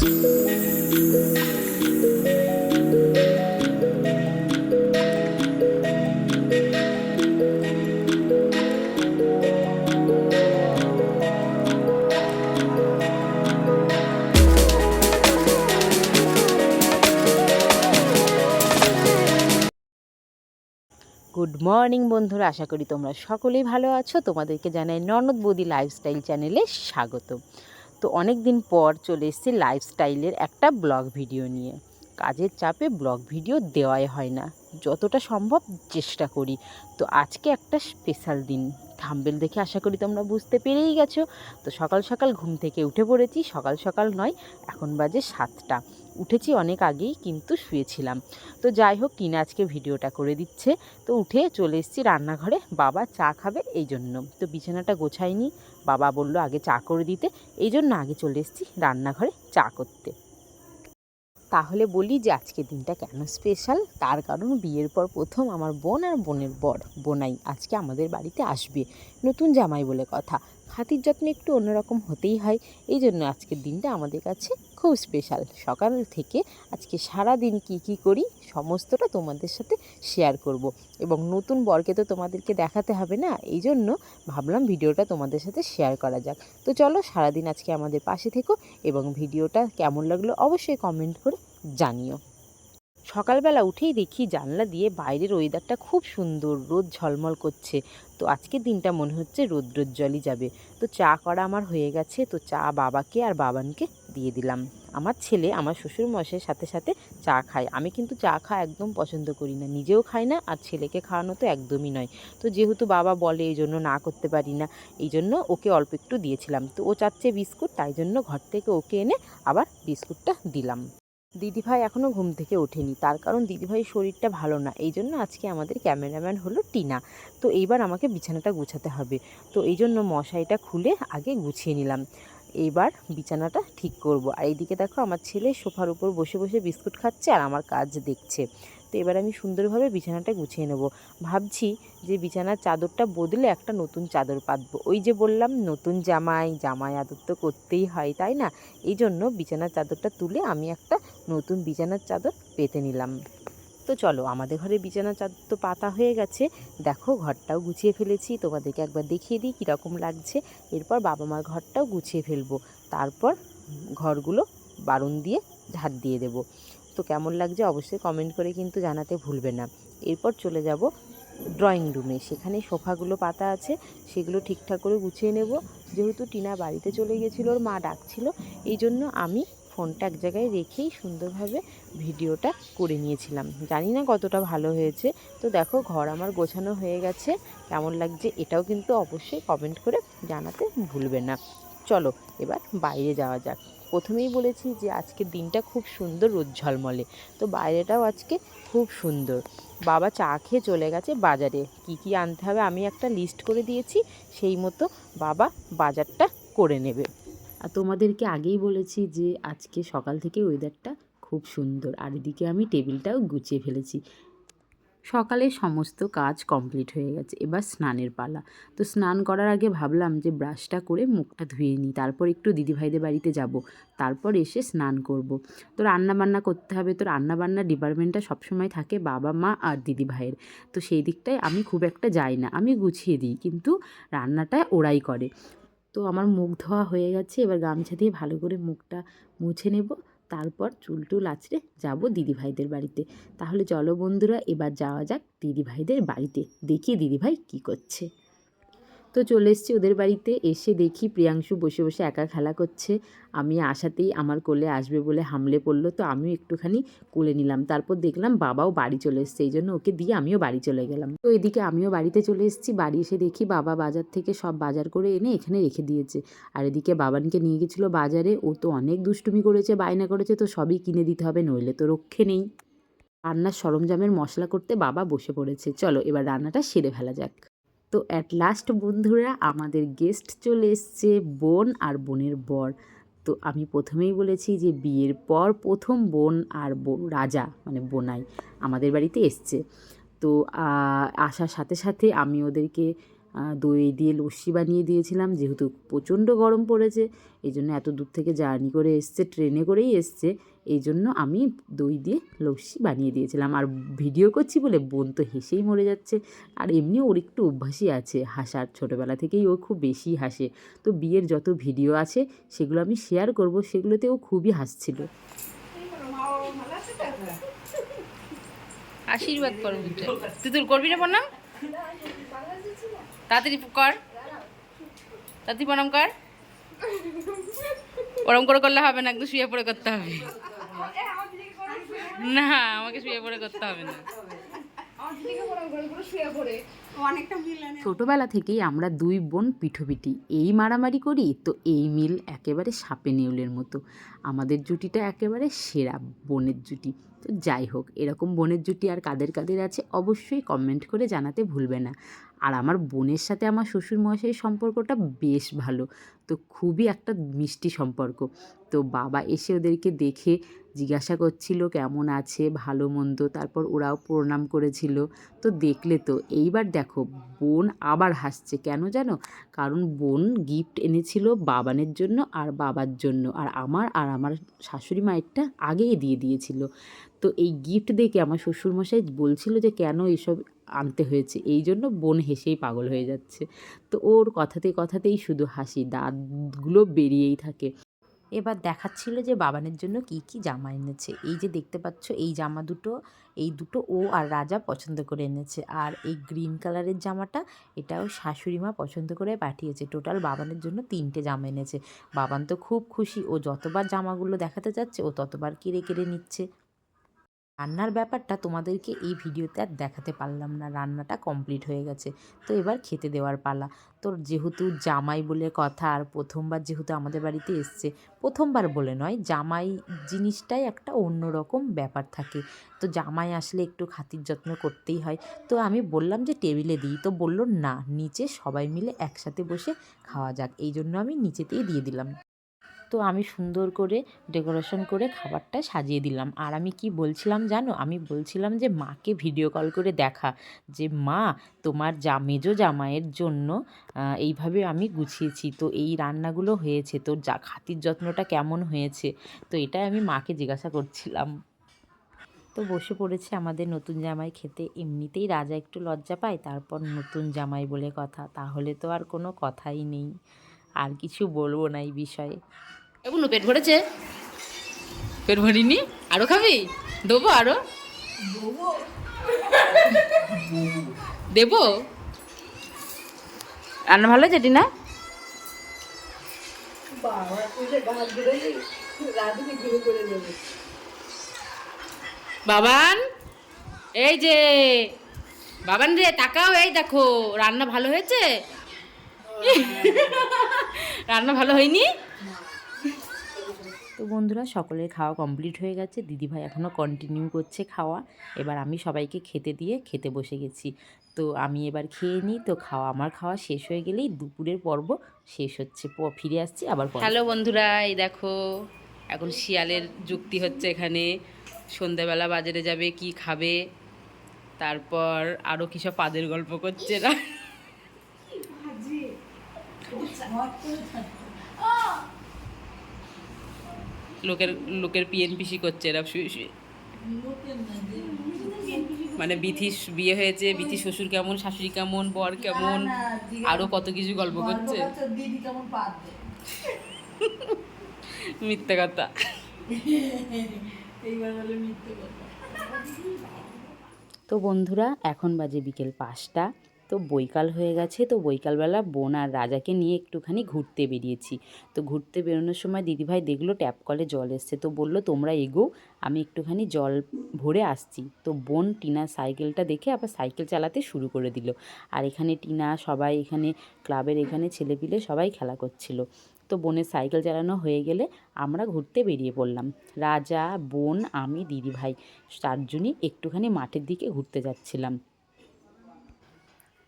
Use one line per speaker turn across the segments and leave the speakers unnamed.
Good morning বন্ধুরা, আশা করি তোমরা সকলেই ভালো আছো। তোমাদেরকে জানাই ননদ বৌদি লাইফস্টাইল চ্যানেলে স্বাগত। তো অনেক দিন পর চলে এসেছি লাইফস্টাইলের একটা ব্লগ ভিডিও নিয়ে। কাজের চাপে ব্লগ ভিডিও দেওয়াই হয় না, যতটা সম্ভব চেষ্টা করি। তো আজকে একটা স্পেশাল দিন, থাম্বনেল দেখে আশা করি তোমরা বুঝতে পেরেই গেছো। তো সকাল সকাল ঘুম থেকে উঠে পড়েছি। সকাল সকাল নয়, এখন বাজে 7টা। উঠেছি অনেক আগেই, কিন্তু শুয়েছিলাম। তো যাই হোক, টিনা আজকে ভিডিওটা করে দিচ্ছে। তো উঠে চলে এসেছি রান্নাঘরে, বাবা চা খাবে এই জন্য। তো বিছানাটা গোছাইনি, বাবা বলল আগে চা করে দিতে, এই জন্য আগে চলে এসেছি রান্নাঘরে চা করতে। তাহলে বলি যে আজকের দিনটা কেন স্পেশাল। তার কারণ বিয়ের পর প্রথম আমার বোন আর বোনের বোনাই আজকে আমাদের বাড়িতে আসবে। নতুন জামাই বলে কথা, খাতির যত্ন একটু অন্যরকম হতেই হয়। এই জন্য আজকের দিনটা আমাদের কাছে খুব স্পেশাল। সকাল থেকে আজকে সারা দিন কী করি সমস্তটা তোমাদের সাথে শেয়ার করব। এবং নতুন বরকে তো তোমাদেরকে দেখাতে হবে না, এই জন্য ভাবলাম ভিডিওটা তোমাদের সাথে শেয়ার করা যাক। তো চলো, সারাদিন আজকে আমাদের পাশে থেকো এবং ভিডিওটা কেমন লাগলো অবশ্যই কমেন্ট করে জানিও। সকালবেলা উঠেই দেখি জানলা দিয়ে বাইরের ওয়েদারটা খুব সুন্দর, রোদ ঝলমল করছে। তো আজকের দিনটা মনে হচ্ছে রৌদ্রোজ্জ্বলই যাবে। তো চা করা আমার হয়ে গেছে। তো চা বাবাকে আর বাবানকে দিয়ে দিলাম। আমার ছেলে আমার শ্বশুরমশাইয়ের সাথে সাথে চা খায়। আমি কিন্তু চা খাওয়া একদম পছন্দ করি না, নিজেও খাই না, আর ছেলেকে খাওয়ানো তো একদমই নয়। তো যেহেতু বাবা বলে, এই জন্য না করতে পারি না, এই জন্য ওকে অল্প একটু দিয়েছিলাম। তো ও চাচ্ছে বিস্কুট, তাই জন্য ঘর থেকে ওকে এনে আবার বিস্কুটটা দিলাম। দিদিভাই এখনও ঘুম থেকে ওঠেনি, তার কারণ দিদিভাইয়ের শরীরটা ভালো না, এই জন্য আজকে আমাদের ক্যামেরাম্যান হলো টিনা। তো এইবার আমাকে বিছানাটা গুছাতে হবে। তো এই জন্য মশারিটা খুলে আগে গুছিয়ে নিলাম। এইবার বিছানাটা ঠিক করব। আর এইদিকে দেখো, আমার ছেলে সোফার উপর বসে বসে বিস্কুট খাচ্ছে আর আমার কাজ দেখছে। তো এবার আমি সুন্দরভাবে বিছানাটা গুছিয়ে নেব। ভাবছি যে বিছানার চাদরটা বদলে একটা নতুন চাদর পাতবো। ওই যে বললাম, নতুন জামাই আদর তো করতেই হয়, তাই না? এই জন্য বিছানার চাদরটা তুলে আমি একটা নতুন বিছানার চাদর পেতে নিলাম। তো চলো, আমাদের ঘরে বিছানার চাদর তো পাতা হয়ে গেছে। দেখো, ঘরটাও গুছিয়ে ফেলেছি, তোমাদেরকে একবার দেখিয়ে দিই কীরকম লাগছে। এরপর বাবা মার ঘরটাও গুছিয়ে ফেলবো। তারপর ঘরগুলো বারুন দিয়ে ঝাড় দিয়ে দেব। তো কেমন লাগছে অবশ্যই কমেন্ট করে কিন্তু জানাতে ভুলবে না। এরপর চলে যাব ড্রয়িং রুমে, সেখানে সোফাগুলো পাতা আছে, সেগুলো ঠিকঠাক করে গুছিয়ে নেব। যেহেতু টিনা বাড়িতে চলে গেছিলো, ওর মা ডাকছিল, এই জন্য আমি ফোনটা এক জায়গায় রেখেই সুন্দরভাবে ভিডিওটা করে নিয়েছিলাম। জানি না কতটা ভালো হয়েছে। তো দেখো, ঘর আমার গোছানো হয়ে গেছে। কেমন লাগছে এটাও কিন্তু অবশ্যই কমেন্ট করে জানাতে ভুলবে না। চলো এবার বাইরে যাওয়া যাক। প্রথমেই বলেছি যে আজকের দিনটা খুব সুন্দর, রোদ ঝলমলে। তো বাইরেটাও আজকে খুব সুন্দর। বাবা চা খেয়ে চলে গেছে বাজারে। কি আনতে হবে আমি একটা লিস্ট করে দিয়েছি, সেই মতো বাবা বাজারটা করে নেবে। আর তোমাদেরকে আগেই বলেছি যে আজকে সকাল থেকে ওয়েদারটা খুব সুন্দর। আর এদিকে আমি টেবিলটাও গুছিয়ে ফেলেছি। সকালে সমস্ত কাজ কমপ্লিট হয়ে গেছে, এবার স্নানের পালা। তো স্নান করার আগে ভাবলাম যে ব্রাশটা করে মুখটা ধুয়ে নিই, তারপর একটু দিদিভাইদের বাড়িতে যাব, তারপর এসে স্নান করব। তো রান্নাবান্না করতে হবে। তো রান্নাবান্নার ডিপার্টমেন্টটা সবসময় থাকে বাবা মা আর দিদিভাইয়ের। তো সেই দিকটায় আমি খুব একটা যাই না, আমি গুছিয়ে দিই, কিন্তু রান্নাটা ওরাই করে। তো আমার মুখ ধোয়া হয়ে গেছে, এবার গামছা দিয়ে ভালো করে মুখটা মুছে নেব, তারপর চুল টুল আঁচড়ে যাবো দিদিভাইদের বাড়িতে। তাহলে চলো বন্ধুরা, এবার যাওয়া যাক দিদিভাইদের বাড়িতে, দেখি দিদিভাই কী করছে। তো চলে এসেছি ওদের বাড়িতে। এসে দেখি প্রিয়াংশু বসে বসে একা খেলা করছে। আমি আসাতেই আমার কোলে আসবে বলে হামলে পড়লো, তো আমিও একটুখানি কোলে নিলাম। তারপর দেখলাম বাবাও বাড়ি চলে এসছে, এই জন্য ওকে দিয়ে আমিও বাড়ি চলে গেলাম। তো এদিকে আমিও বাড়িতে চলে এসেছি। বাড়ি এসে দেখি বাবা বাজার থেকে সব বাজার করে এনে এখানে রেখে দিয়েছে। আর এদিকে বাবানকে নিয়ে গেছিলো বাজারে, ও তো অনেক দুষ্টুমি করেছে, বায়না করেছে, তো সবই কিনে দিতে হবে, নইলে তো রক্ষে নেই। রান্নার সরঞ্জামের মশলা করতে বাবা বসে পড়েছে। চলো এবার রান্নাটা সেরে ফেলা যাক। তো অ্যাট লাস্ট বন্ধুরা, আমাদের গেস্ট চলে এসছে, বোন আর বোনের বর। তো আমি প্রথমেই বলেছি যে বিয়ের পর প্রথম বোন আর রাজা মানে বোনাই আমাদের বাড়িতে এসছে। তো আসার সাথে সাথে আমি ওদেরকে দই দিয়ে লস্যি বানিয়ে দিয়েছিলাম, যেহেতু প্রচণ্ড গরম পড়েছে এই জন্য এত দূর থেকে জার্নি করে এসছে, ট্রেনে করেই এসছে, এই জন্য আমি দই দিয়ে লস্যি বানিয়ে দিয়েছিলাম। আর ভিডিও করছি বলে বোন তো হেসেই মরে যাচ্ছে। আর এমনি ওর একটু অভ্যাসই আছে হাসার, ছোটোবেলা থেকেই ও খুব বেশি হাসে। তো বিয়ের যত ভিডিও আছে সেগুলো আমি শেয়ার করব, সেগুলোতে ও খুবই হাসছিল। আশীর্বাদ কর, তুই তোর করবি না প্রণাম? তাড়াতাড়ি কর, তাড়াতাড়ি প্রণাম কর। ওরম করে করলে হবে না, একদম শুয়ে পড়ে করতে হবে। না, আমাকে শুয়ে পড়ে করতে হবে না। ছোটবেলা থেকেই আমরা দুই বোন পিঠোপিঠি, এই মারামারি করি তো এই মিল একেবারে সাপে নেউলের মতো। আমাদের জুটিটা একেবারে সেরা বোনের জুটি। তো যাই হোক, এরকম বোনের জুটি আর কাদের কাদের আছে অবশ্যই কমেন্ট করে জানাতে ভুলবে না। আর আমার বোনের সাথে আমার শ্বশুরমশাইয়ের সম্পর্কটা বেশ ভালো, তো খুবই একটা মিষ্টি সম্পর্ক। তো বাবা এসে ওদেরকে দেখে জিজ্ঞাসা করছিল কেমন আছে, ভালো মন্দ, তারপর ওরাও প্রণাম করেছিল। তো দেখলে তো, এইবার দেখো বোন আবার হাসছে, কেন জানো? কারণ বোন গিফট এনেছিল বাবানের জন্য আর বাবার জন্য, আর আমার শাশুড়ি মায়েরটা আগেই দিয়ে দিয়েছিল। তো এই গিফট দেখে আমার শ্বশুরমশাই বলছিল যে কেন এসব আনতে হয়েছে, এই জন্য বোন হেসেই পাগল হয়ে যাচ্ছে। তো ওর কথাতেই শুধু হাসি, দাঁতগুলো বেরিয়েই থাকে। এবার দেখাচ্ছিল যে বাবানের জন্য কি কি জামা এনেছে। এই যে দেখতে পাচ্ছ এই জামা দুটো, এই দুটো ও আর রাজা পছন্দ করে এনেছে। আর এই গ্রিন কালারের জামাটা, এটাও শাশুড়ি মা পছন্দ করে পাঠিয়েছে। টোটাল বাবানের জন্য 3টে জামা এনেছে। বাবান তো খুব খুশি, ও যতবার জামাগুলো দেখাতে যাচ্ছে ও ততবার কেড়ে কেড়ে নিচ্ছে। রান্নার ব্যাপারটা তোমাদেরকে এই ভিডিওতে আর দেখাতে পারলাম না, রান্নাটা কমপ্লিট হয়ে গেছে। তো এবার খেতে দেওয়ার পালা। তো যেহেতু জামাই বলে কথা, আর প্রথমবার যেহেতু আমাদের বাড়িতে এসছে, প্রথমবার বলে নয়, জামাই জিনিসটাই একটা অন্যরকম ব্যাপার থাকে। তো জামাই আসলে একটু খাতির যত্ন করতেই হয়। তো আমি বললাম যে টেবিলে দিই, তো বললো না, নিচে সবাই মিলে একসাথে বসে খাওয়া যাক, এই জন্য আমি নিচেতেই দিয়ে দিলাম। তো আমি সুন্দর করে ডেকোরেশন করে খাবারটা সাজিয়ে দিলাম। আর আমি কি বলছিলাম জানো? আমি বলছিলাম যে মাকে ভিডিও কল করে দেখা, যে মা তোমার মেজো জামাইয়ের জন্য এইভাবে আমি গুছিয়েছি, তো এই রান্নাগুলো হয়েছে, তো খাতির যত্নটা কেমন হয়েছে, তো এটাই আমি মাকে জিজ্ঞাসা করছিলাম। তো বসে পড়েছে আমাদের নতুন জামাই খেতে। এমনিতেই রাজা একটু লজ্জা পায়, তারপর নতুন জামাই বলে কথা, তাহলে তো আর কোনো কথাই নেই। আর কিছু বলবো না এই বিষয়ে। বুনু পেট ভরেছে? পেট ভরিনি? আরো খাবি? দেবো আরো? দেবো? রান্না ভালো হয়েছে টিনা? বাবান, এই যে বাবান রে, তাকাও, এই দেখো রান্না ভালো হয়েছে। রান্না ভালো হয়নি? তো বন্ধুরা, সকলের খাওয়া কমপ্লিট হয়ে গেছে, দিদিভাই এখনও কন্টিনিউ করছে খাওয়া। এবার আমি সবাইকে খেতে দিয়ে খেতে বসে গেছি। তো আমি এবার খেয়ে নিই। তো আমার খাওয়া শেষ হয়ে গেলেই দুপুরের পর্ব শেষ হচ্ছে, ফিরে আসছি আবার। হ্যালো বন্ধুরা, এই দেখো এখন শিয়ালের যুক্তি হচ্ছে এখানে। সন্ধ্যাবেলা বাজারে যাবে, কি খাবে, তারপর আরও কিসব পাদের গল্প করছে না। লোকের পিএনপিসি করছে এরা শুয়ে শুয়ে। মানে বিথির বিয়ে হয়েছে, বিথি শ্বশুর কেমন, শাশুড়ি কেমন, বর কেমন, আরো কত কিছু গল্প করছে। মিথ্যে কথা। তো বন্ধুরা, এখন বাজে বিকেল 5টা। তো বৈকাল হয়ে গেছে। তো বৈকালবেলা বোন আর রাজাকে নিয়ে একটুখানি ঘুরতে বেরিয়েছি। তো ঘুরতে বেরোনোর সময় দিদিভাই দেখলো ট্যাপ কলে জল এসছে, তো বলল তোমরা এগো, আমি একটুখানি জল ভরে আসছি। তো বোন টিনার সাইকেলটা দেখে আবার সাইকেল চালাতে শুরু করে দিল। আর এখানে টিনা, সবাই এখানে ক্লাবের এখানে ছেলেপিলে সবাই খেলা করছিল। তো বোনের সাইকেল চালানো হয়ে গেলে আমরা ঘুরতে বেরিয়ে পড়লাম। রাজা, বোন, আমি, দিদিভাই 4জনই একটুখানি মাঠের দিকে ঘুরতে যাচ্ছিলাম।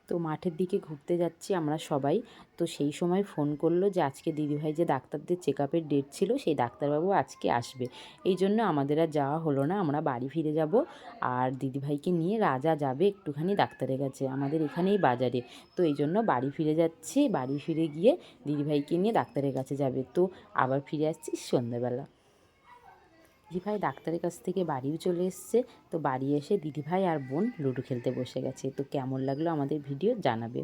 তো তো মাঠের দিকে ঘুরতে যাচ্ছি আমরা সবাই। তো সেই সময় ফোন করলো যে আজকে দিদিভাই যে ডাক্তারদের চেক আপের ডেট ছিল সেই ডাক্তারবাবু আজকে আসবে, এই জন্য আমাদের আর যাওয়া হলো না, আমরা বাড়ি ফিরে যাব। আর দিদিভাইকে নিয়ে রাজা যাবে একটুখানি ডাক্তারের কাছে, আমাদের এখানেই বাজারে। তো এই জন্য বাড়ি ফিরে যাচ্ছি, বাড়ি ফিরে গিয়ে দিদিভাইকে নিয়ে ডাক্তারের কাছে যাবে। তো আবার ফিরে আসছি সন্ধ্যেবেলা। দিদিভাই ডাক্তারের কাছ থেকে বাড়িও চলে এসছে। তো বাড়ি এসে দিদিভাই আর বোন লুডো খেলতে বসে গেছে। তো কেমন লাগলো আমাদের ভিডিও জানাবে।